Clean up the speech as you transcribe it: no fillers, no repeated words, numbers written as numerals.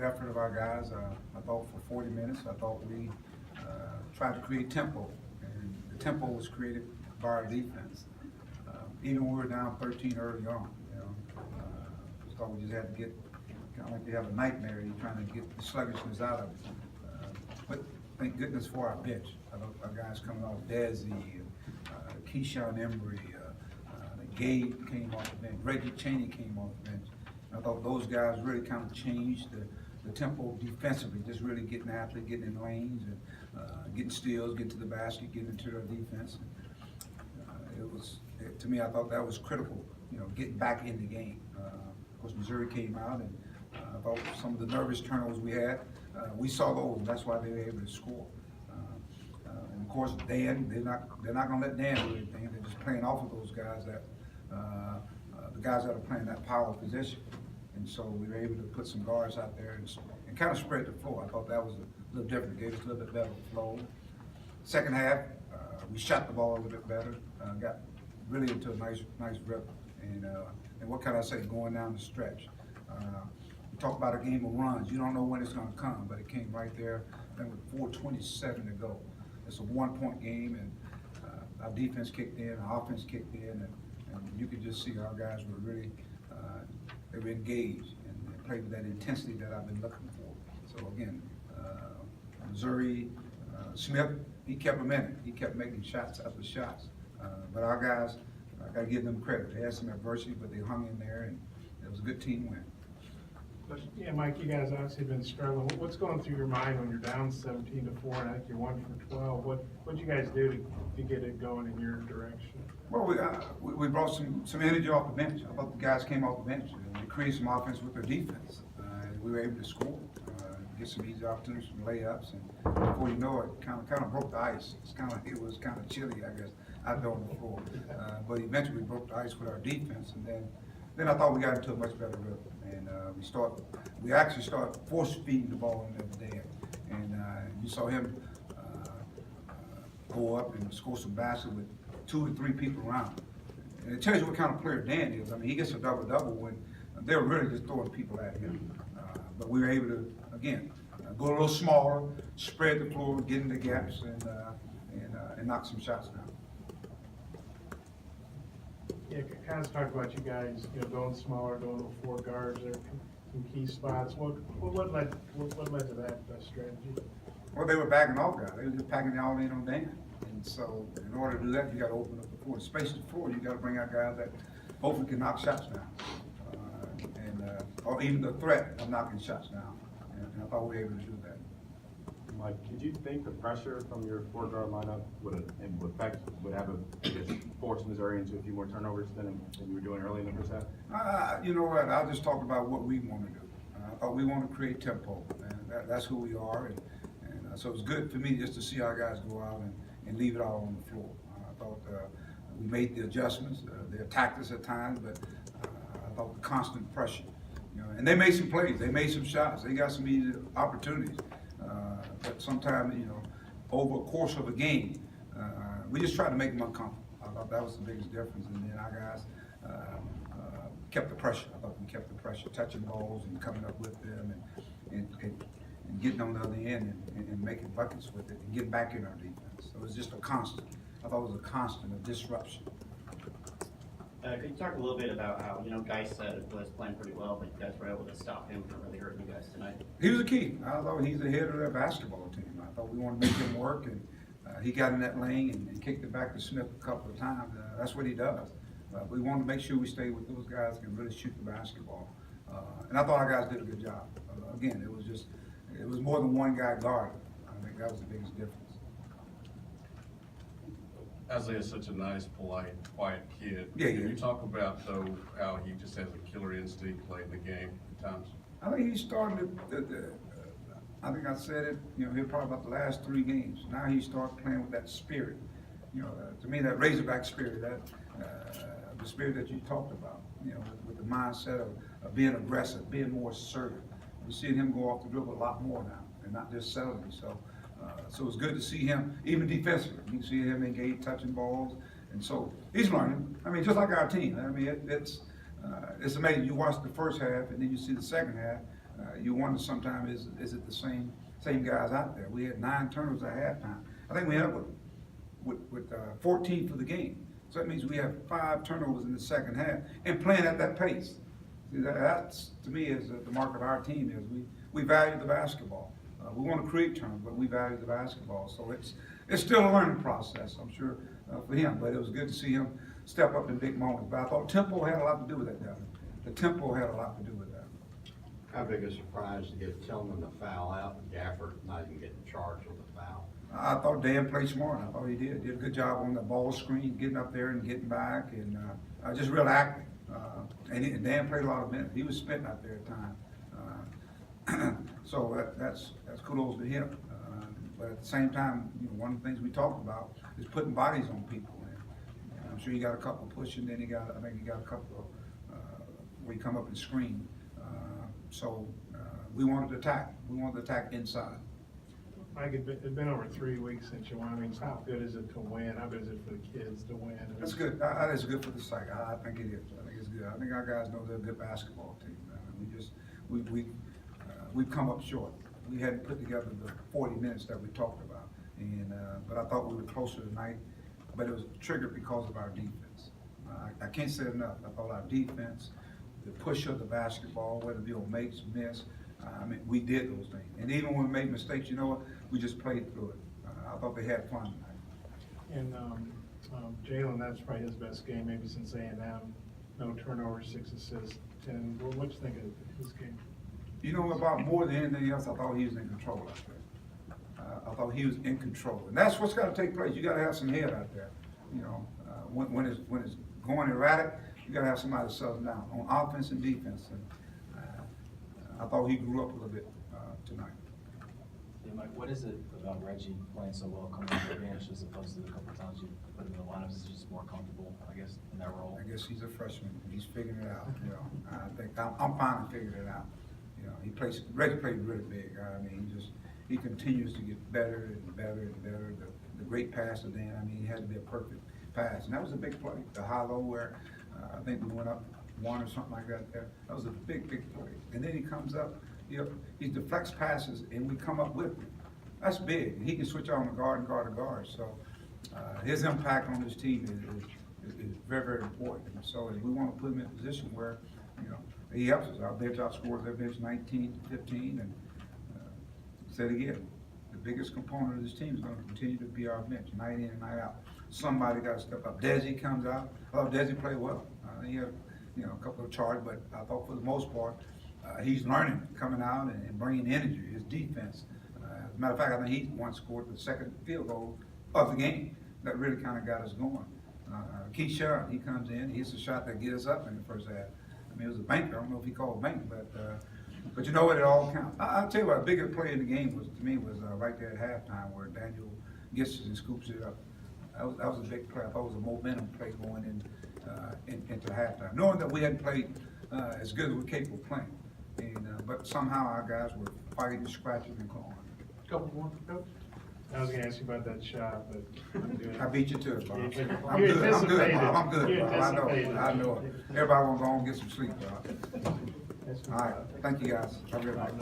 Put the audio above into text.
Effort of our guys. I thought for 40 minutes, I thought we tried to create tempo, and the tempo was created by our defense. Even when we were down 13 early on, just thought we just had to get, kind of like you have a nightmare, you're trying to get the sluggishness out of it. But thank goodness for our bench. I thought our guys coming off, Desi, Keyshawn Embry, Gabe came off the bench, Reggie Chaney came off the bench. I thought those guys really kind of changed the tempo defensively, just really getting after it, getting in lanes, and getting steals, getting to the basket, getting into our defense. To me, I thought that was critical, getting back in the game. Of course, Missouri came out, and I thought some of the nervous turnovers we had, we saw those, and that's why they were able to score. And of course, they're not going to let Dan do anything. They're just playing off of those guys the guys that are playing that power position. And so we were able to put some guards out there and kind of spread the floor. I thought that was a little different. It gave us a little bit better flow. Second half, we shot the ball a little bit better. Got really into a nice rhythm. And what can I say, going down the stretch. We talk about a game of runs. You don't know when it's going to come, but it came right there. I think with 4:27 to go. It's a one-point game, and our defense kicked in, our offense kicked in, and you could just see our guys were really they were engaged and played with that intensity that I've been looking for. So again, Missouri, Smith, he kept them in it. He kept making shots after shots. But our guys, I got to give them credit. They had some adversity, but they hung in there, and it was a good team win. Yeah, Mike, you guys obviously been struggling. What's going through your mind when you're down 17-4 and I think you're 1 for 12? What'd you guys do to get it going in your direction? Well, we brought some energy off the bench. I thought the guys came off the bench and they created some offense with their defense. We were able to score, get some easy opportunities, some layups, and before you know it, kind of broke the ice. It was kind of chilly, I guess, out there on the floor. But eventually we broke the ice with our defense, and then I thought we got into a much better rhythm. And we actually started force feeding the ball in the other day, and you saw him go up and score some baskets with 2 or 3 people around. And it tells you what kind of player Dan is. I mean, he gets a double-double when they were really just throwing people at him. But we were able to, again, go a little smaller, spread the floor, get in the gaps, and knock some shots down. Yeah, kind of talk about you guys, going smaller, going to 4 guards, there some key spots. What led to that strategy? Well, they were backing off guys. They were just packing it all in on Dan. And so, in order to do that, you got to open up the floor. The space of the floor, you got to bring out guys that hopefully can knock shots down, or even the threat of knocking shots down. And I thought we were able to do that. Mike, did you think the pressure from your 4-guard lineup would have forced Missouri into a few more turnovers than you were doing early in the first half? You know what? I'll just talk about what we want to do. I thought we want to create tempo, and that's who we are. And so it was good for me just to see our guys go out and leave it all on the floor. I thought we made the adjustments. They attacked us at times, but I thought the constant pressure. And they made some plays. They made some shots. They got some easy opportunities. But sometimes, over a course of a game, we just tried to make them uncomfortable. I thought that was the biggest difference. And then our guys kept the pressure. I thought we kept the pressure, touching balls and coming up with them and getting on the other end and making buckets with it and getting back in our defense. So it was just a constant. I thought it was a constant of disruption. Could you talk a little bit about how, Geis was playing pretty well, but you guys were able to stop him from really hurting you guys tonight? He was a key. I thought he's the head of their basketball team. I thought we wanted to make him work, and he got in that lane and kicked it back to Smith a couple of times. That's what he does. We wanted to make sure we stay with those guys who can really shoot the basketball. And I thought our guys did a good job. Again, it was more than one guy guarding. I think that was the biggest difference. Isaiah is such a nice, polite, quiet kid. Yeah, Can yeah. you talk about, though, how he just has a killer instinct late in the game at times? I think he's starting I think I said it, here probably about the last 3 games. Now he started playing with that spirit. To me, that Razorback spirit, the spirit that you talked about, with the mindset of being aggressive, being more assertive. We're seeing him go off the dribble a lot more now, and not just settling. So it's good to see him, even defensively. You can see him engaged, touching balls, and so he's learning. I mean, just like our team. I mean, it's amazing. You watch the first half, and then you see the second half. You wonder sometimes, is it the same guys out there? We had 9 turnovers at halftime. I think we ended up with 14 for the game. So that means we have 5 turnovers in the second half and playing at that pace. See, that's, to me, is the mark of our team is we value the basketball. We want to create turnovers, but we value the basketball. So it's still a learning process, I'm sure, for him. But it was good to see him step up in big moments. But I thought tempo had a lot to do with that, Devin. The tempo had a lot to do with that. How big a surprise to get Tillman to foul out and Gafford not even getting charged with a foul? I thought Dan played smart. I thought he did a good job on the ball screen, getting up there and getting back, and just real active. And Dan played a lot of minutes. He was spitting out there at times. So that's kudos to him. But at the same time, one of the things we talked about is putting bodies on people. And I'm sure he got a couple pushing. Then I think he got a couple where he come up and screen. So we wanted to attack. We wanted to attack inside. Mike, it's been over 3 weeks since you won. I mean, how good is it to win? How good is it for the kids to win? That's good. That's good for the psyche. I think it is. I think it's good. I think our guys know they're a good basketball team. We've come up short. We hadn't put together the 40 minutes that we talked about. And but I thought we were closer tonight. But it was triggered because of our defense. I can't say it enough. I thought our defense, the push of the basketball, whether it be on makes, miss, I mean, we did those things. And even when we made mistakes, you know what? We just played through it. I thought they had fun tonight. And Jalen, that's probably his best game maybe since A&M. No turnovers, 6 assists, 10. What do you think of his game? You know, about more than anything else, I thought he was in control out there. I thought he was in control. And that's what's got to take place. You got to have some head out there. You know, when it's going erratic, you got to have somebody to settle down on offense and defense. And I thought he grew up a little bit tonight. Yeah, Mike, what is it about Reggie playing so well coming off the bench as opposed to the couple times you put him in the lineups? Is he just more comfortable, I guess, in that role? I guess he's a freshman. He's figuring it out. You know, I think I'm finally figuring it out. You know, Reggie played really big. I mean, he continues to get better and better and better. The great pass to Dan. I mean, he had to be a perfect pass, and that was a big play. The high-low where I think we went up 1 or something like that there. That was a big play. And then he comes up. You know, he deflects passes, and we come up with him. That's big. He can switch on the guard and guard to guard. So his impact on this team is very, very important. And so we want to put him in a position where, you know, he helps us. Our bench outscores their bench 19-15, and said again, the biggest component of this team is going to continue to be our bench, night in and night out. Somebody got to step up. Desi comes out. I thought Desi played well. He had, you know, a couple of charges, but I thought for the most part, he's learning, coming out and bringing energy. His defense. As a matter of fact, I think he once scored the second field goal of the game. That really kind of got us going. Keyshawn, he comes in, he hits a shot that gets us up in the first half. I mean, it was a banker. I don't know if he called bank, but you know what? It all counts. I'll tell you what, a bigger play in the game was right there at halftime where Daniel gets it and scoops it up. That was a big play. I thought it was a momentum play going into halftime, knowing that we hadn't played as good as we're capable of playing. And but somehow our guys were fighting, scratching, and clawing. Couple more, Coach? I was gonna ask you about that shot, but I'm good. I beat you to it, Bob. You I'm good, Bob. anticipated. I'm good, You Bob. anticipated. I know it. Everybody wants to go home and get some sleep, Bob. That's All right, thank you, guys. Have a good night.